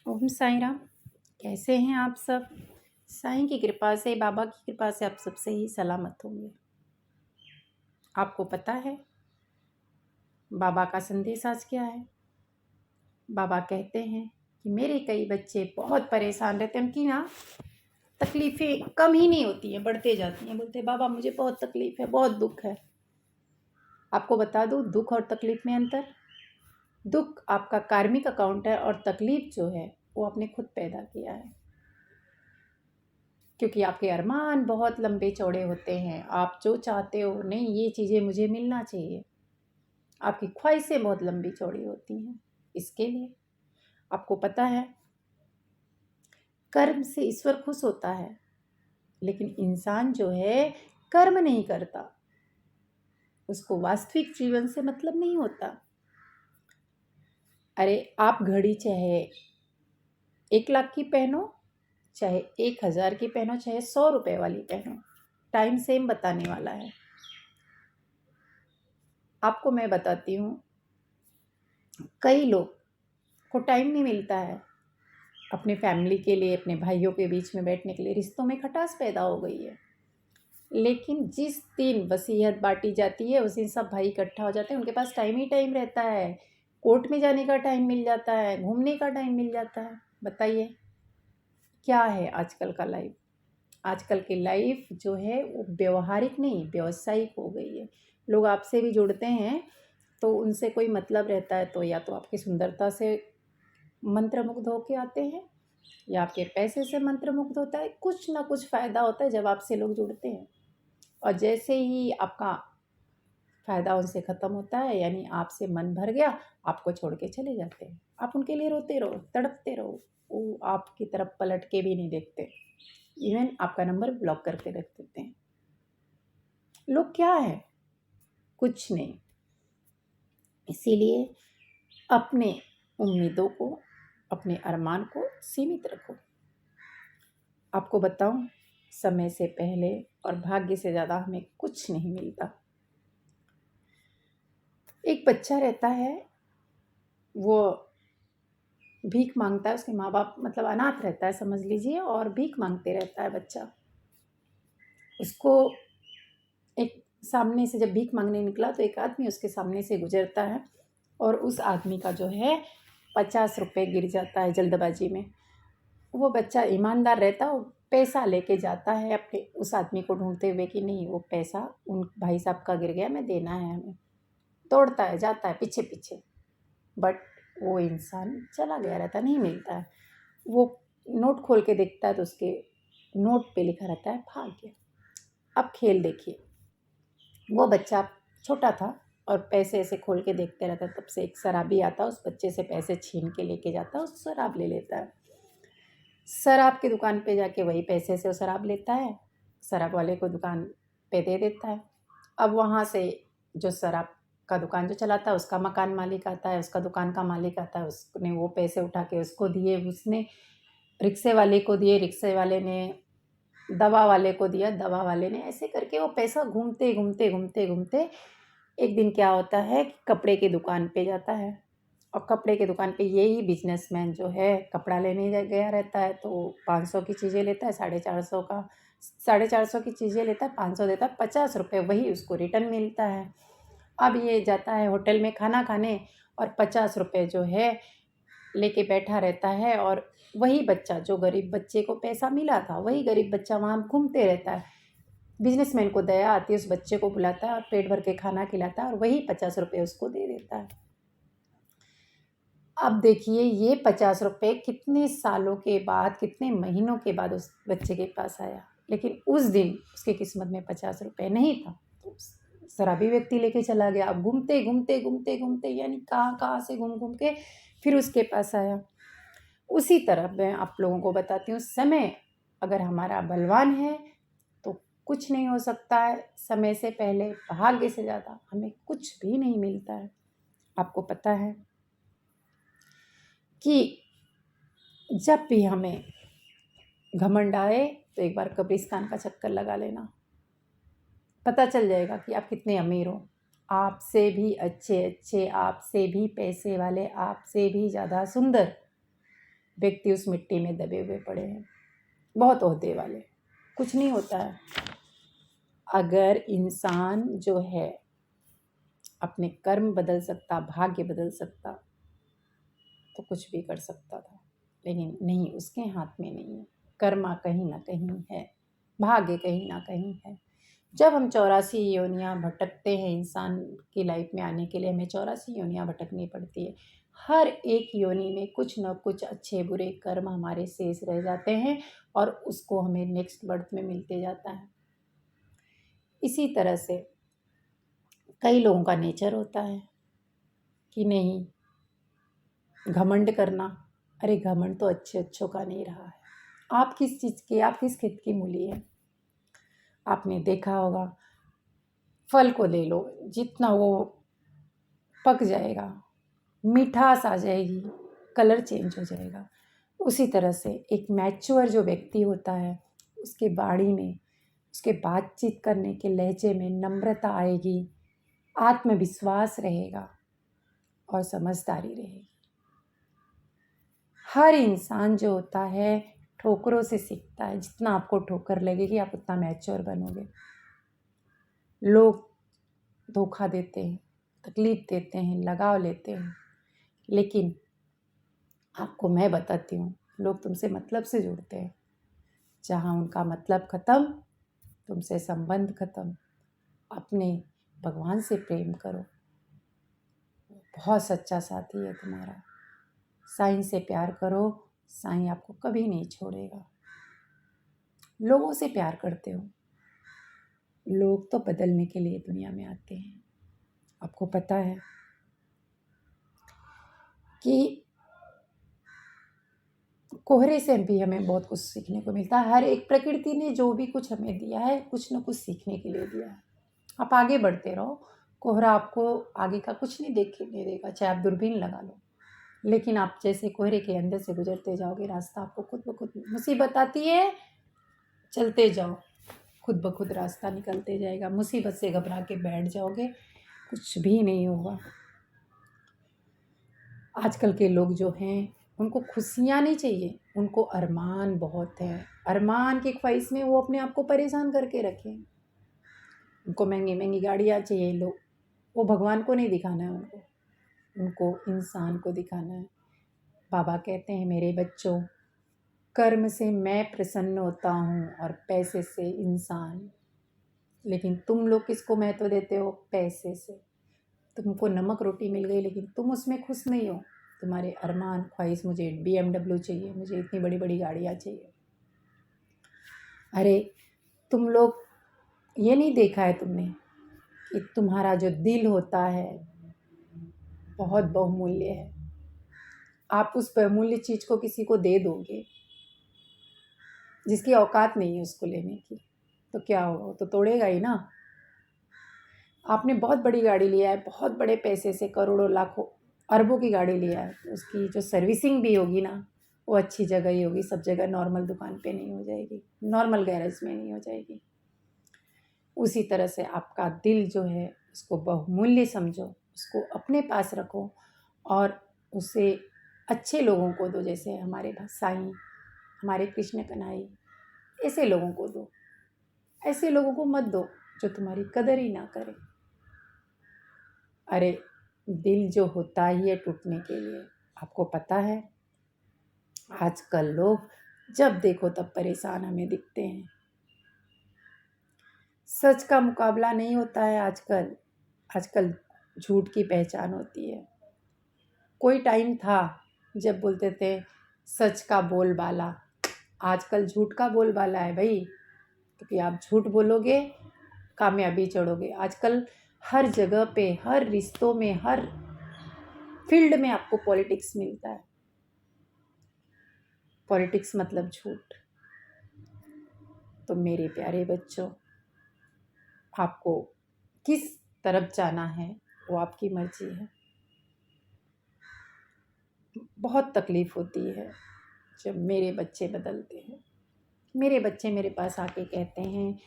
ओम साईं राम। कैसे हैं आप सब? साईं की कृपा से, बाबा की कृपा से आप सबसे ही सलामत होंगे। आपको पता है बाबा का संदेश आज क्या है? बाबा कहते हैं कि मेरे कई बच्चे बहुत परेशान रहते हैं, उनकी ना तकलीफ़ें कम ही नहीं होती हैं, बढ़ते जाती हैं। बोलते हैं बाबा मुझे बहुत तकलीफ़ है, बहुत दुख है। आपको बता दूँ दुख और तकलीफ़ में अंतर। दुख आपका कार्मिक अकाउंट है और तकलीफ़ जो है वो आपने खुद पैदा किया है, क्योंकि आपके अरमान बहुत लंबे चौड़े होते हैं। आप जो चाहते हो, नहीं ये चीज़ें मुझे मिलना चाहिए, आपकी ख्वाहिशें बहुत लंबी चौड़ी होती हैं। इसके लिए आपको पता है कर्म से ईश्वर खुश होता है, लेकिन इंसान जो है कर्म नहीं करता, उसको वास्तविक जीवन से मतलब नहीं होता। अरे आप घड़ी चाहे 1 लाख की पहनो, चाहे 1,000 की पहनो, चाहे 100 रुपए वाली पहनो, टाइम सेम बताने वाला है। आपको मैं बताती हूँ, कई लोग को टाइम नहीं मिलता है अपने फैमिली के लिए, अपने भाइयों के बीच में बैठने के लिए। रिश्तों में खटास पैदा हो गई है, लेकिन जिस दिन वसीयत बांटी जाती है उस दिन सब भाई इकट्ठा हो जाते हैं। उनके पास टाइम ही टाइम रहता है, कोर्ट में जाने का टाइम मिल जाता है, घूमने का टाइम मिल जाता है। बताइए क्या है आजकल का लाइफ? आजकल की लाइफ जो है वो व्यवहारिक नहीं, व्यावसायिक हो गई है। लोग आपसे भी जुड़ते हैं तो उनसे कोई मतलब रहता है तो या तो आपकी सुंदरता से मंत्रमुग्ध होके आते हैं, या आपके पैसे से मंत्रमुग्ध होता है। कुछ ना कुछ फ़ायदा होता है जब आपसे लोग जुड़ते हैं, और जैसे ही आपका फ़ायदा उनसे ख़त्म होता है, यानी आपसे मन भर गया, आपको छोड़ के चले जाते हैं। आप उनके लिए रोते रहो, तड़पते रहो, वो आपकी तरफ पलट के भी नहीं देखते। इवन आपका नंबर ब्लॉक करके रख देते हैं। लोग क्या है? कुछ नहीं। इसीलिए अपने उम्मीदों को, अपने अरमान को सीमित रखो। आपको बताऊं, समय से पहले और भाग्य से ज़्यादा हमें कुछ नहीं मिलता। एक बच्चा रहता है, वो भीख मांगता है, उसके माँ बाप मतलब अनाथ रहता है समझ लीजिए, और भीख मांगते रहता है बच्चा। उसको एक सामने से जब भीख मांगने निकला तो एक आदमी उसके सामने से गुजरता है, और उस आदमी का जो है 50 रुपये गिर जाता है जल्दबाजी में। वो बच्चा ईमानदार रहता है, वो पैसा लेके जाता है अपने उस आदमी को ढूंढते हुए कि नहीं वो पैसा उन भाई साहब का गिर गया, मैं देना है हमें। दौड़ता है, जाता है पीछे पीछे, बट वो इंसान चला गया रहता, नहीं मिलता है। वो नोट खोल के देखता है तो उसके नोट पे लिखा रहता है भाग्य। अब खेल देखिए, वो बच्चा छोटा था और पैसे ऐसे खोल के देखते रहता, तब से एक शराबी आता, उस बच्चे से पैसे छीन के लेके जाता, उस शराब ले लेता है। शराब की दुकान पे जाके वही पैसे से वो शराब लेता है, शराब वाले को दुकान पे दे देता है। अब वहाँ से जो शराब का दुकान जो चलाता है उसका मकान मालिक आता है, उसका दुकान का मालिक आता है, उसने वो पैसे उठा के उसको दिए, उसने रिक्शे वाले को दिए, रिक्शे वाले ने दवा वाले को दिया, दवा वाले ने, ऐसे करके वो पैसा घूमते घूमते घूमते घूमते एक दिन क्या होता है कि कपड़े की दुकान पे जाता है। और कपड़े की दुकान पे यही बिजनेसमैन जो है कपड़ा लेने गया रहता है, तो 500 की चीज़ें लेता है, 450 का, 450 की चीज़ें लेता है, 500 देता है, 50 रुपये वही उसको रिटर्न मिलता है। अब ये जाता है होटल में खाना खाने और 50 रुपये जो है लेके बैठा रहता है, और वही बच्चा जो गरीब बच्चे को पैसा मिला था, वही गरीब बच्चा वहाँ घूमते रहता है। बिजनेसमैन को दया आती है, उस बच्चे को बुलाता है और पेट भर के खाना खिलाता है, और वही 50 रुपये उसको दे देता है। अब देखिए ये 50 रुपये कितने सालों के बाद, कितने महीनों के बाद उस बच्चे के पास आया, लेकिन उस दिन उसकी किस्मत में 50 रुपये नहीं था, तो शराबी व्यक्ति लेके चला गया। अब घूमते घूमते घूमते घूमते यानी कहाँ कहाँ से घूम घूम के फिर उसके पास आया। उसी तरह मैं आप लोगों को बताती हूँ, समय अगर हमारा बलवान है तो कुछ नहीं हो सकता है। समय से पहले, भाग्य से ज़्यादा हमें कुछ भी नहीं मिलता है। आपको पता है कि जब भी हमें घमंड आए तो एक बार कब्रिस्तान का चक्कर लगा लेना, पता चल जाएगा कि आप कितने अमीर हो। आपसे भी अच्छे अच्छे, आपसे भी पैसे वाले, आपसे भी ज़्यादा सुंदर व्यक्ति उस मिट्टी में दबे हुए पड़े हैं, बहुत ओहदे वाले, कुछ नहीं होता है। अगर इंसान जो है अपने कर्म बदल सकता, भाग्य बदल सकता, तो कुछ भी कर सकता था, लेकिन नहीं, उसके हाथ में नहीं है। कर्मा कहीं ना कहीं है, भाग्य कहीं ना कहीं है। जब हम 84 योनियाँ भटकते हैं, इंसान की लाइफ में आने के लिए हमें 84 योनियाँ भटकनी पड़ती है। हर एक योनि में कुछ न कुछ अच्छे बुरे कर्म हमारे शेष रह जाते हैं और उसको हमें नेक्स्ट बर्थ में मिलते जाता है। इसी तरह से कई लोगों का नेचर होता है कि नहीं, घमंड करना। अरे घमंड तो अच्छों का नहीं रहा है। आप किस चीज़ की, आप किस खेत की मूली है? आपने देखा होगा, फल को ले लो, जितना वो पक जाएगा, मिठास आ जाएगी, कलर चेंज हो जाएगा। उसी तरह से एक मैच्योर जो व्यक्ति होता है, उसके वाणी में, उसके बातचीत करने के लहजे में नम्रता आएगी, आत्मविश्वास रहेगा और समझदारी रहेगी। हर इंसान जो होता है ठोकरों से सीखता है। जितना आपको ठोकर लगेगी आप उतना मैच्योर बनोगे। लोग धोखा देते हैं, तकलीफ देते हैं, लगाव लेते हैं, लेकिन आपको मैं बताती हूँ, लोग तुमसे मतलब से जुड़ते हैं। जहाँ उनका मतलब ख़त्म, तुमसे संबंध ख़त्म। अपने भगवान से प्रेम करो, बहुत सच्चा साथी है तुम्हारा। साईं से प्यार करो, साईं आपको कभी नहीं छोड़ेगा। लोगों से प्यार करते हो, लोग तो बदलने के लिए दुनिया में आते हैं। आपको पता है कि कोहरे से भी हमें बहुत कुछ सीखने को मिलता है। हर एक प्रकृति ने जो भी कुछ हमें दिया है, कुछ न कुछ सीखने के लिए दिया है। आप आगे बढ़ते रहो, कोहरा आपको आगे का कुछ नहीं देखने देगा, चाहे आप दूरबीन लगा लो। लेकिन आप जैसे कोहरे के अंदर से गुजरते जाओगे, रास्ता आपको खुद ब खुद मुसीबत आती है, चलते जाओ, खुद ब खुद रास्ता निकलते जाएगा। मुसीबत से घबरा के बैठ जाओगे, कुछ भी नहीं होगा। आजकल के लोग जो हैं, उनको खुशियाँ नहीं चाहिए, उनको अरमान बहुत है। अरमान की ख्वाहिश में वो अपने आप को परेशान करके रखें। उनको महंगी महंगी गाड़ियाँ चाहिए। लोग, वो भगवान को नहीं दिखाना है उनको इंसान को दिखाना है। बाबा कहते हैं, मेरे बच्चों, कर्म से मैं प्रसन्न होता हूँ और पैसे से इंसान। लेकिन तुम लोग किसको महत्व देते हो? पैसे से। तुमको नमक रोटी मिल गई, लेकिन तुम उसमें खुश नहीं हो। तुम्हारे अरमान ख्वाहिश, मुझे BMW चाहिए, मुझे इतनी बड़ी बड़ी गाड़ियाँ चाहिए। अरे तुम लोग ये नहीं देखा है तुमने कि तुम्हारा जो दिल होता है बहुत बहुमूल्य है। आप उस बहुमूल्य चीज़ को किसी को दे दोगे जिसकी औकात नहीं है उसको लेने की, तो क्या होगा? तो तोड़ेगा ही ना। आपने बहुत बड़ी गाड़ी लिया है, बहुत बड़े पैसे से, करोड़ों लाखों अरबों की गाड़ी लिया है, तो उसकी जो सर्विसिंग भी होगी ना, वो अच्छी जगह ही होगी। सब जगह नॉर्मल दुकान पे नहीं हो जाएगी, नॉर्मल गैरेज में नहीं हो जाएगी। उसी तरह से आपका दिल जो है, उसको बहुमूल्य समझो, उसको अपने पास रखो और उसे अच्छे लोगों को दो। जैसे हमारे साईं, हमारे कृष्ण कन्हई, ऐसे लोगों को दो। ऐसे लोगों को मत दो जो तुम्हारी कदर ही ना करे। अरे दिल जो होता ही है टूटने के लिए। आपको पता है, आजकल लोग जब देखो तब परेशान हमें दिखते हैं। सच का मुकाबला नहीं होता है आजकल। आजकल झूठ की पहचान होती है। कोई टाइम था जब बोलते थे सच का बोलबाला, आजकल झूठ का बोलबाला है भाई। क्योंकि आप झूठ बोलोगे, कामयाबी चढ़ोगे। आजकल हर जगह पे, हर रिश्तों में, हर फील्ड में आपको पॉलिटिक्स मिलता है। पॉलिटिक्स मतलब झूठ। तो मेरे प्यारे बच्चों, आपको किस तरफ जाना है वो आपकी मर्जी है। बहुत तकलीफ़ होती है जब मेरे बच्चे बदलते हैं। मेरे बच्चे मेरे पास आके कहते हैं,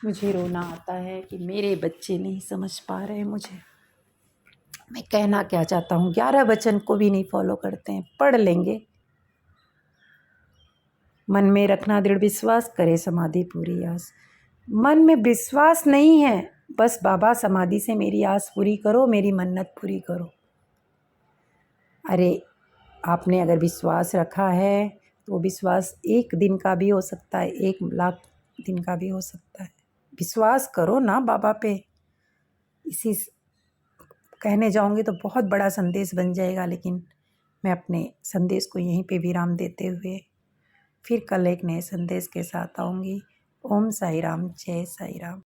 मुझे रोना आता है कि मेरे बच्चे नहीं समझ पा रहे मुझे। मैं कहना क्या चाहता हूँ, 11 वचन को भी नहीं फॉलो करते हैं। पढ़ लेंगे, मन में रखना दृढ़ विश्वास, करे समाधि पूरी आस। मन में विश्वास नहीं है, बस बाबा समाधि से मेरी आस पूरी करो, मेरी मन्नत पूरी करो। अरे आपने अगर विश्वास रखा है तो विश्वास 1 दिन का भी हो सकता है, 1 लाख दिन का भी हो सकता है। विश्वास करो ना बाबा पे। इसी कहने जाऊँगी तो बहुत बड़ा संदेश बन जाएगा, लेकिन मैं अपने संदेश को यहीं पे विराम देते हुए फिर कल एक नए संदेश के साथ आऊँगी। ओम साई राम, जय साई राम।